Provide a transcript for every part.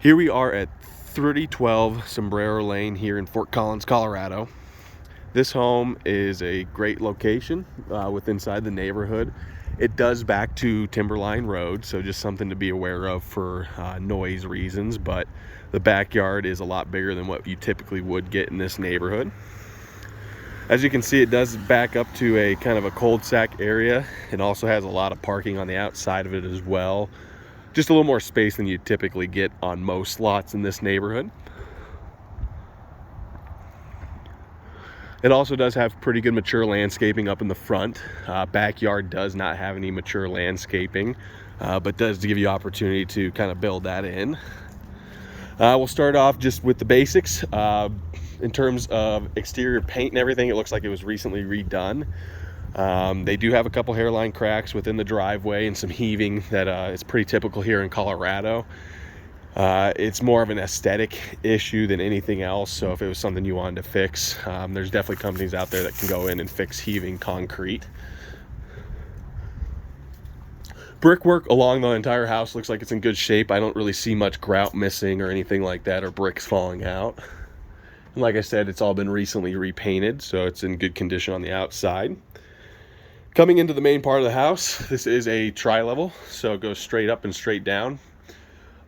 Here we are at 3012 Sombrero Lane here in Fort Collins, Colorado. This home is a great location inside the neighborhood. It does back to Timberline Road, so just something to be aware of for noise reasons, but the backyard is a lot bigger than what you typically would get in this neighborhood. As you can see, it does back up to a kind of a cul-de-sac area. It also has a lot of parking on the outside of it as well. Just a little more space than you typically get on most lots in this neighborhood. It also does have pretty good mature landscaping up in the front. Backyard does not have any mature landscaping, but does give you opportunity to kind of build that in. We'll start off just with the basics. In terms of exterior paint and everything, it looks like it was recently redone. They do have a couple hairline cracks within the driveway and some heaving that is pretty typical here in Colorado. It's more of an aesthetic issue than anything else, so if it was something you wanted to fix, there's definitely companies out there that can go in and fix heaving concrete. Brickwork along the entire house looks like it's in good shape. I don't really see much grout missing or anything like that, or bricks falling out. And like I said, it's all been recently repainted, so it's in good condition on the outside. Coming into the main part of the house, this is a tri-level, so it goes straight up and straight down.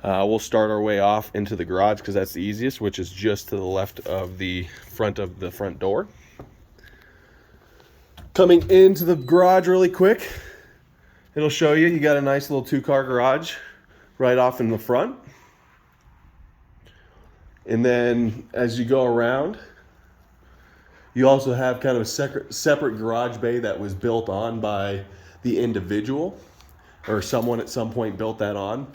We'll start our way off into the garage because that's the easiest, which is just to the left of the front door. Coming into the garage really quick, it'll show you got a nice little 2-car garage right off in the front. And then as you go around, you also have kind of a separate garage bay that was built on by the individual, or someone at some point built that on.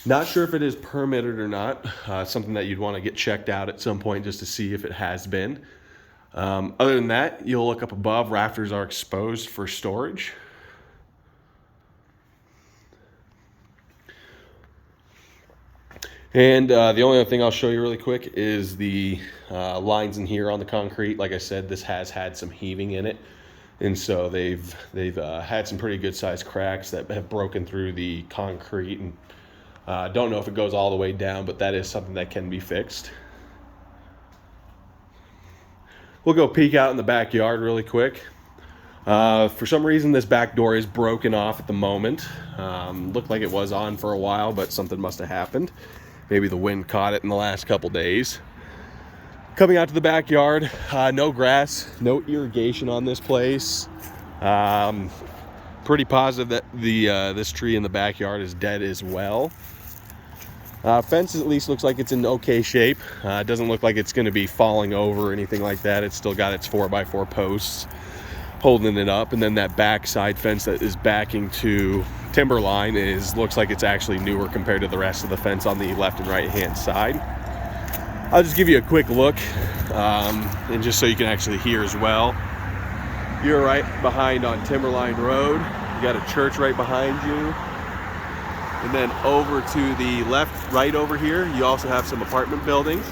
Not sure if it is permitted or not. Something that you'd want to get checked out at some point just to see if it has been. Other than that, you'll look up above. Rafters are exposed for storage. And the only other thing I'll show you really quick is the lines in here on the concrete. Like I said, this has had some heaving in it, and so they've had some pretty good sized cracks that have broken through the concrete. And don't know if it goes all the way down, but that is something that can be fixed. We'll go peek out in the backyard really quick. For some reason, this back door is broken off at the moment. Looked like it was on for a while, but something must have happened. Maybe the wind caught it in the last couple days. Coming out to the backyard, no grass, no irrigation on this place. Pretty positive that this tree in the backyard is dead as well. Fence at least looks like it's in okay shape. It doesn't look like it's going to be falling over or anything like that. It's still got its 4x4 posts holding it up, and then that back side fence that is backing to Timberline looks like it's actually newer compared to the rest of the fence on the left and right hand side. I'll just give you a quick look, and just so you can actually hear as well. You're right behind on Timberline Road. You got a church right behind you, and then over to the left, right over here, you also have some apartment buildings.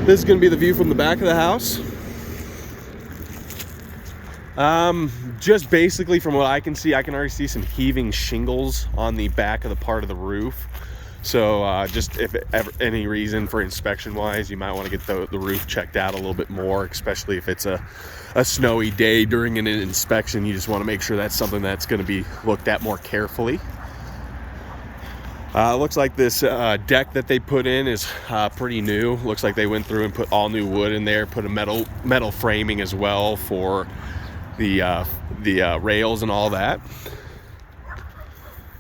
This is going to be the view from the back of the house. Just basically from what I can see, I can already see some heaving shingles on the back of the part of the roof. So just if any reason for inspection wise, you might want to get the roof checked out a little bit more, especially if it's a snowy day during an inspection. You just want to make sure that's something that's going to be looked at more carefully. Looks like this deck that they put in is pretty new. Looks like they went through and put all new wood in there, put a metal framing as well for the rails and all that.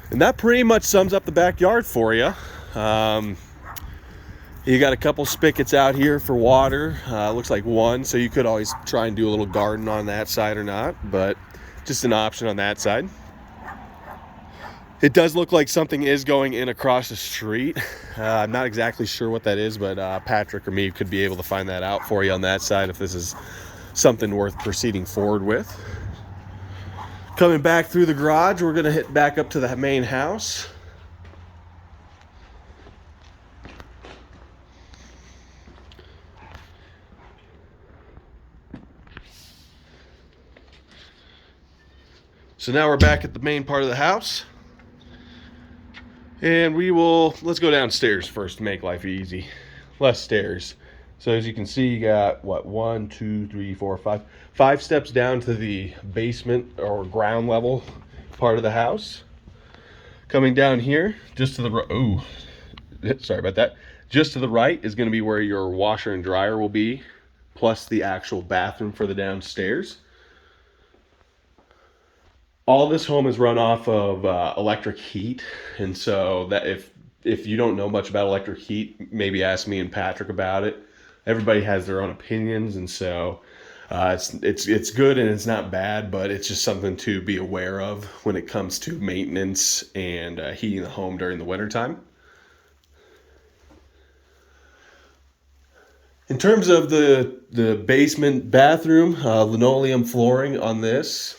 And that pretty much sums up the backyard for you. You got a couple spigots out here for water. Looks like one, so you could always try and do a little garden on that side or not, but just an option on that side. It does look like something is going in across the street. I'm not exactly sure what that is, but Patrick or me could be able to find that out for you on that side if this is something worth proceeding forward with. Coming back through the garage, we're going to hit back up to the main house. So now we're back at the main part of the house. And let's go downstairs first to make life easy. Less stairs. So as you can see, you got what, 1, 2, 3, 4, 5. 5 steps down to the basement or ground level part of the house. Coming down here, just to the right, oh, sorry about that. Just to the right is going to be where your washer and dryer will be, plus the actual bathroom for the downstairs. All this home is run off of electric heat, and so that if you don't know much about electric heat, maybe ask me and Patrick about it. Everybody has their own opinions, and so it's good and it's not bad, but it's just something to be aware of when it comes to maintenance and heating the home during the wintertime. In terms of the basement bathroom, linoleum flooring on this.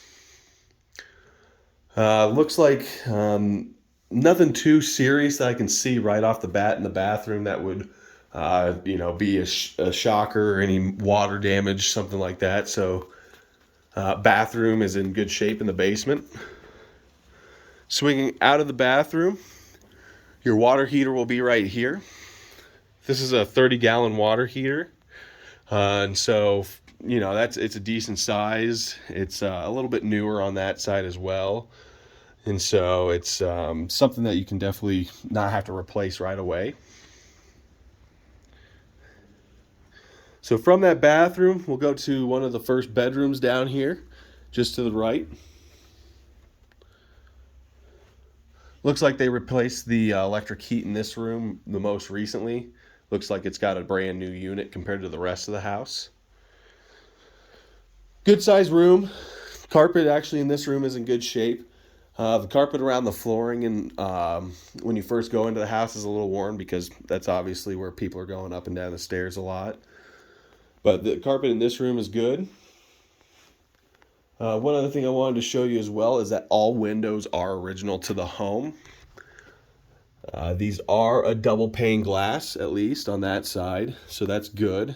Looks like nothing too serious that I can see right off the bat in the bathroom that would, be a shocker or any water damage, something like that. So, bathroom is in good shape in the basement. Swinging out of the bathroom, your water heater will be right here. This is a 30-gallon water heater, and so it's a decent size. It's a little bit newer on that side as well. And so it's something that you can definitely not have to replace right away. So from that bathroom, we'll go to one of the first bedrooms down here, just to the right. Looks like they replaced the electric heat in this room the most recently. Looks like it's got a brand new unit compared to the rest of the house. Good size room. Carpet actually in this room is in good shape. The carpet around the flooring and when you first go into the house is a little worn because that's obviously where people are going up and down the stairs a lot. But the carpet in this room is good. One other thing I wanted to show you as well is that all windows are original to the home. These are a double pane glass, at least on that side, so that's good.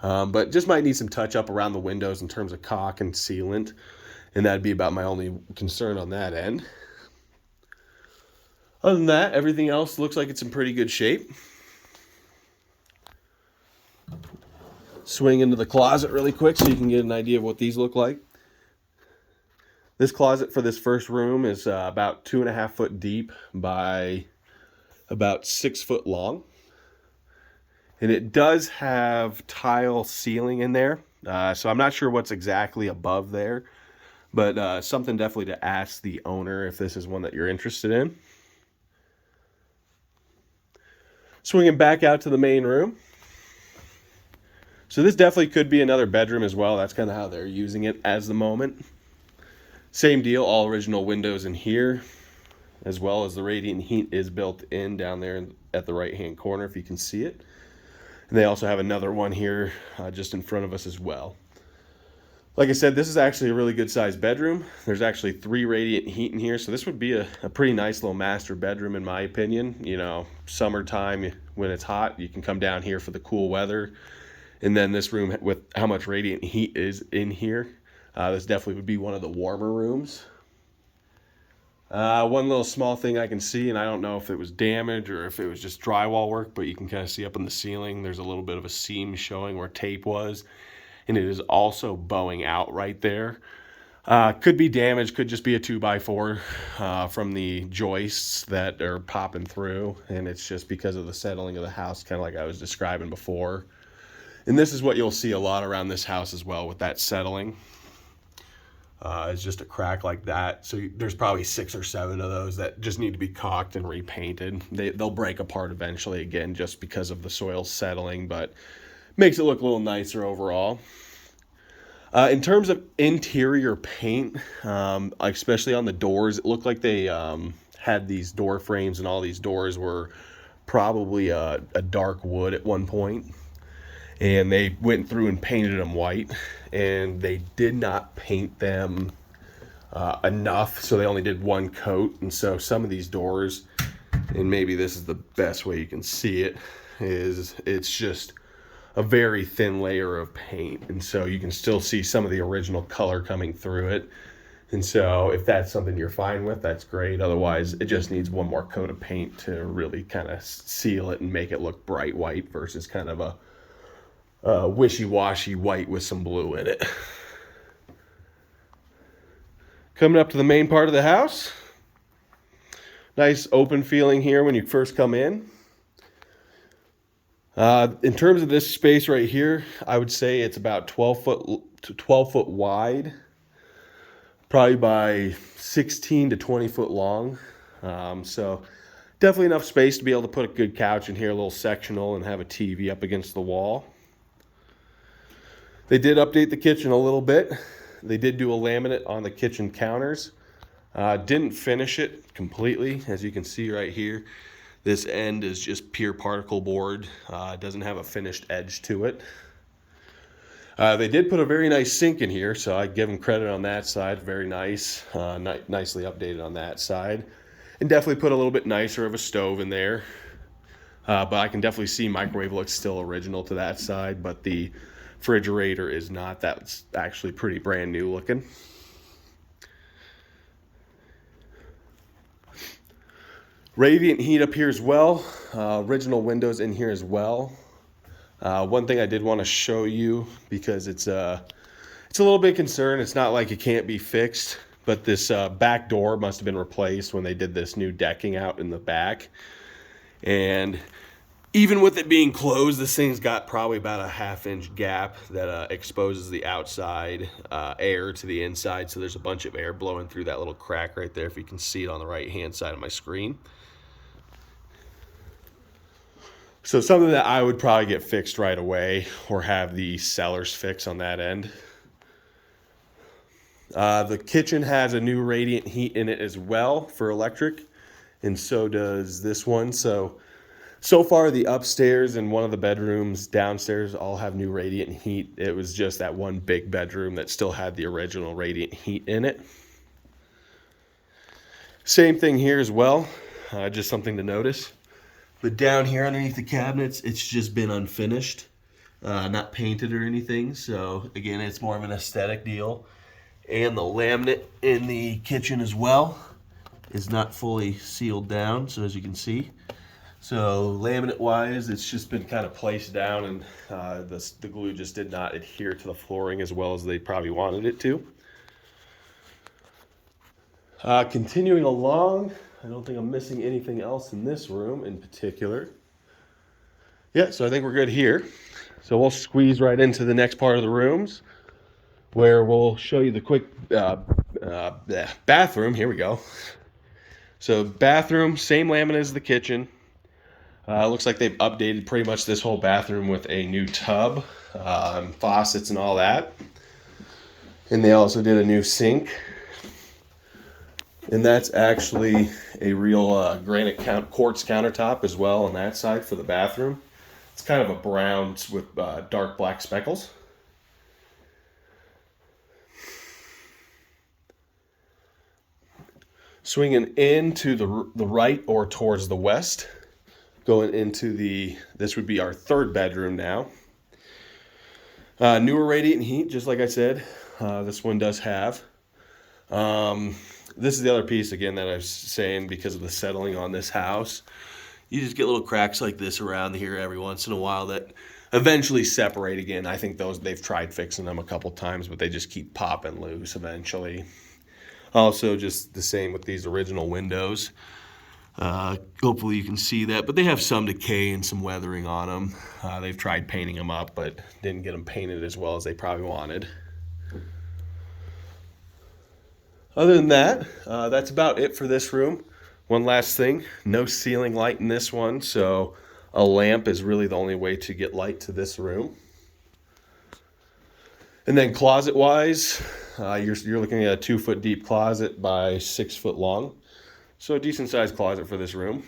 But just might need some touch up around the windows in terms of caulk and sealant. And that'd be about my only concern on that end. Other than that, everything else looks like it's in pretty good shape. Swing into the closet really quick so you can get an idea of what these look like. This closet for this first room is about 2.5 foot deep by about 6 foot long. And it does have tile ceiling in there. So I'm not sure what's exactly above there. But something definitely to ask the owner if this is one that you're interested in. Swinging back out to the main room. So this definitely could be another bedroom as well. That's kind of how they're using it as the moment. Same deal, all original windows in here, as well as the radiant heat is built in down there at the right-hand corner if you can see it. And they also have another one here just in front of us as well. Like I said, this is actually a really good sized bedroom. There's actually 3 radiant heat in here, so this would be a pretty nice little master bedroom in my opinion. You know, summertime when it's hot, you can come down here for the cool weather. And then this room with how much radiant heat is in here, this definitely would be one of the warmer rooms. One little small thing I can see, and I don't know if it was damage or if it was just drywall work, but you can kind of see up in the ceiling, there's a little bit of a seam showing where tape was. And it is also bowing out right there. Could be damaged, could just be a 2x4 from the joists that are popping through. And it's just because of the settling of the house, kind of like I was describing before. And this is what you'll see a lot around this house as well with that settling. It's just a crack like that. So there's probably 6 or 7 of those that just need to be caulked and repainted. They'll break apart eventually again just because of the soil settling, but makes it look a little nicer overall. In terms of interior paint, especially on the doors, it looked like they had these door frames and all these doors were probably a dark wood at one point. And they went through and painted them white. And they did not paint them enough, so they only did 1 coat. And so some of these doors, and maybe this is the best way you can see it, is it's just a very thin layer of paint, and so you can still see some of the original color coming through it. And so if that's something you're fine with, that's great. Otherwise, it just needs one more coat of paint to really kind of seal it and make it look bright white versus kind of a wishy-washy white with some blue in it. Coming up to the main part of the house. Nice open feeling here when you first come in. In terms of this space right here, I would say it's about 12 foot wide, probably by 16 to 20 foot long. So definitely enough space to be able to put a good couch in here, a little sectional, and have a TV up against the wall. They did update the kitchen a little bit. They did do a laminate on the kitchen counters. Didn't finish it completely, as you can see right here. This end is just pure particle board. It doesn't have a finished edge to it. They did put a very nice sink in here, so I give them credit on that side. Very nice, nicely updated on that side. And definitely put a little bit nicer of a stove in there. But I can definitely see microwave looks still original to that side, but the refrigerator is not. That's actually pretty brand new looking. Radiant heat up here as well. Original windows in here as well. One thing I did want to show you, because it's a little bit concerned. It's not like it can't be fixed, but this back door must have been replaced when they did this new decking out in the back. And even with it being closed, this thing's got probably about a 1/2 inch gap that exposes the outside air to the inside. So there's a bunch of air blowing through that little crack right there, if you can see it on the right hand side of my screen. So something that I would probably get fixed right away, or have the sellers fix on that end. The kitchen has a new radiant heat in it as well for electric, and so does this one. So far the upstairs and one of the bedrooms downstairs all have new radiant heat. It was just that one big bedroom that still had the original radiant heat in it. Same thing here as well, just something to notice. But down here underneath the cabinets, it's just been unfinished, not painted or anything. So again, it's more of an aesthetic deal. And the laminate in the kitchen as well is not fully sealed down, so as you can see. So laminate wise, it's just been kind of placed down, and the glue just did not adhere to the flooring as well as they probably wanted it to. Continuing along, I don't think I'm missing anything else in this room in particular. Yeah, so I think we're good here. So we'll squeeze right into the next part of the rooms, where we'll show you the quick bathroom. Here we go. So bathroom, same laminate as the kitchen. Looks like they've updated pretty much this whole bathroom with a new tub, faucets and all that. And they also did a new sink. And that's actually a real granite quartz countertop as well on that side for the bathroom. It's kind of a brown with dark black speckles. Swinging into the right or towards the west, going into this would be our third bedroom now. Newer radiant heat, just like I said, this one does have. This is the other piece, again, that I was saying, because of the settling on this house. You just get little cracks like this around here every once in a while that eventually separate again. I think they've tried fixing them a couple times, but they just keep popping loose eventually. Also, just the same with these original windows. Hopefully you can see that, but they have some decay and some weathering on them. They've tried painting them up, but didn't get them painted as well as they probably wanted. Other than that, that's about it for this room. One last thing, no ceiling light in this one, so a lamp is really the only way to get light to this room. And then closet-wise, you're looking at a 2-foot deep closet by 6 foot long. So a decent-sized closet for this room.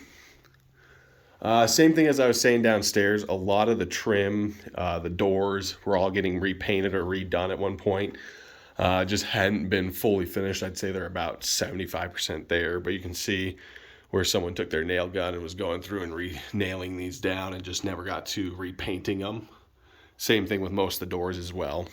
Same thing as I was saying downstairs, a lot of the trim, the doors were all getting repainted or redone at one point. Just hadn't been fully finished. I'd say they're about 75% there, but you can see where someone took their nail gun and was going through and re-nailing these down and just never got to repainting them. Same thing with most of the doors as well.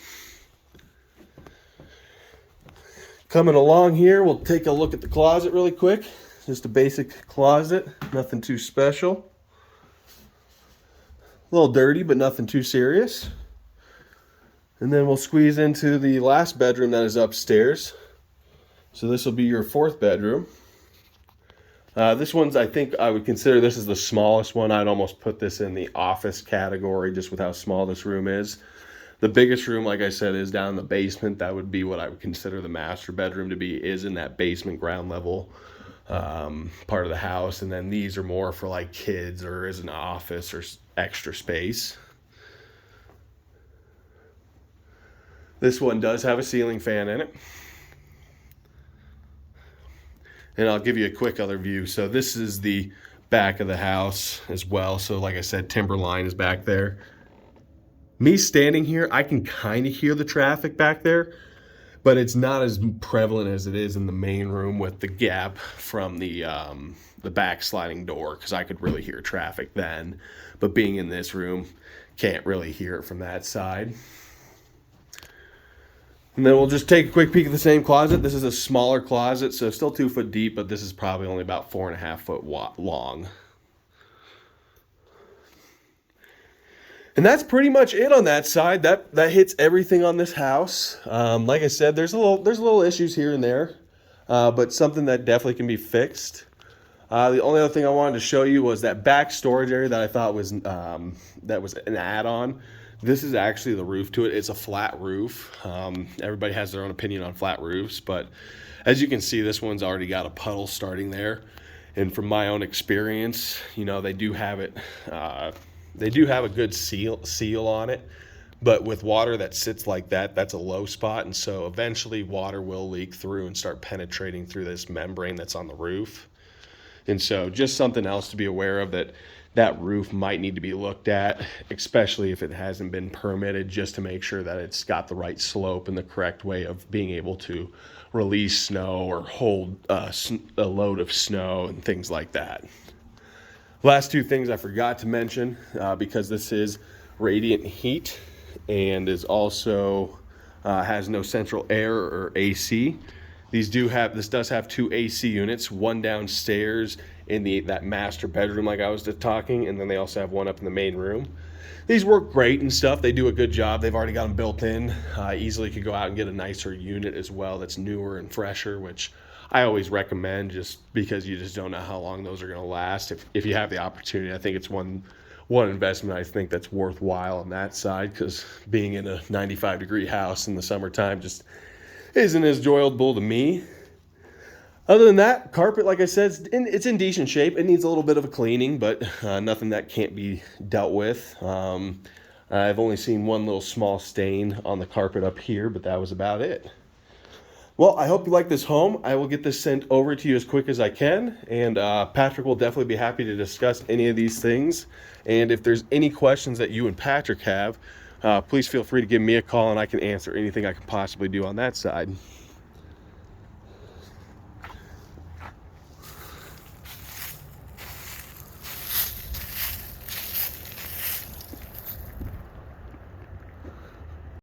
Coming along here, we'll take a look at the closet really quick. Just a basic closet, nothing too special. A little dirty, but nothing too serious. And then we'll squeeze into the last bedroom that is upstairs. So this will be your fourth bedroom. This one's, I think I would consider this is the smallest one. I'd almost put this in the office category just with how small this room is. The biggest room, like I said, is down in the basement. That would be what I would consider the master bedroom to be, is in that basement ground level part of the house. And then these are more for like kids or as an office or extra space. This one does have a ceiling fan in it. And I'll give you a quick other view. So this is the back of the house as well. So like I said, timber line is back there. Me standing here, I can kind of hear the traffic back there, but it's not as prevalent as it is in the main room with the gap from the back sliding door, because I could really hear traffic then. But being in this room, can't really hear it from that side. And then we'll just take a quick peek at the same closet. This is a smaller closet, so still 2 foot deep, but this is probably only about 4.5 foot long. And that's pretty much it on that side. That hits everything on this house. Like I said, there's little issues here and there, but something that definitely can be fixed. The only other thing I wanted to show you was that back storage area that I thought was that was an add-on. This is actually the roof to it. It's a flat roof. Everybody has their own opinion on flat roofs, but as you can see, this one's already got a puddle starting there. And from my own experience, you know, they do have it. They do have a good seal on it, but with water that sits like that, that's a low spot, and so eventually water will leak through and start penetrating through this membrane that's on the roof. And so just something else to be aware of, that roof might need to be looked at, especially if it hasn't been permitted, just to make sure that it's got the right slope and the correct way of being able to release snow or hold a load of snow and things like that. Last two things I forgot to mention, because this is radiant heat and is also has no central air or AC. This does have 2 AC units, one downstairs in that master bedroom like I was just talking, and then they also have one up in the main room. These work great and stuff. They do a good job. They've already got them built in. Easily could go out and get a nicer unit as well that's newer and fresher, which I always recommend just because you just don't know how long those are going to last. If you have the opportunity, I think it's one investment I think that's worthwhile on that side, because being in a 95-degree house in the summertime just isn't as enjoyable to me. Other than that, carpet, like I said, it's in decent shape. It needs a little bit of a cleaning, but nothing that can't be dealt with. I've only seen one little small stain on the carpet up here, but that was about it. Well, I hope you like this home. I will get this sent over to you as quick as I can, and Patrick will definitely be happy to discuss any of these things. And if there's any questions that you and Patrick have, please feel free to give me a call, and I can answer anything I can possibly do on that side.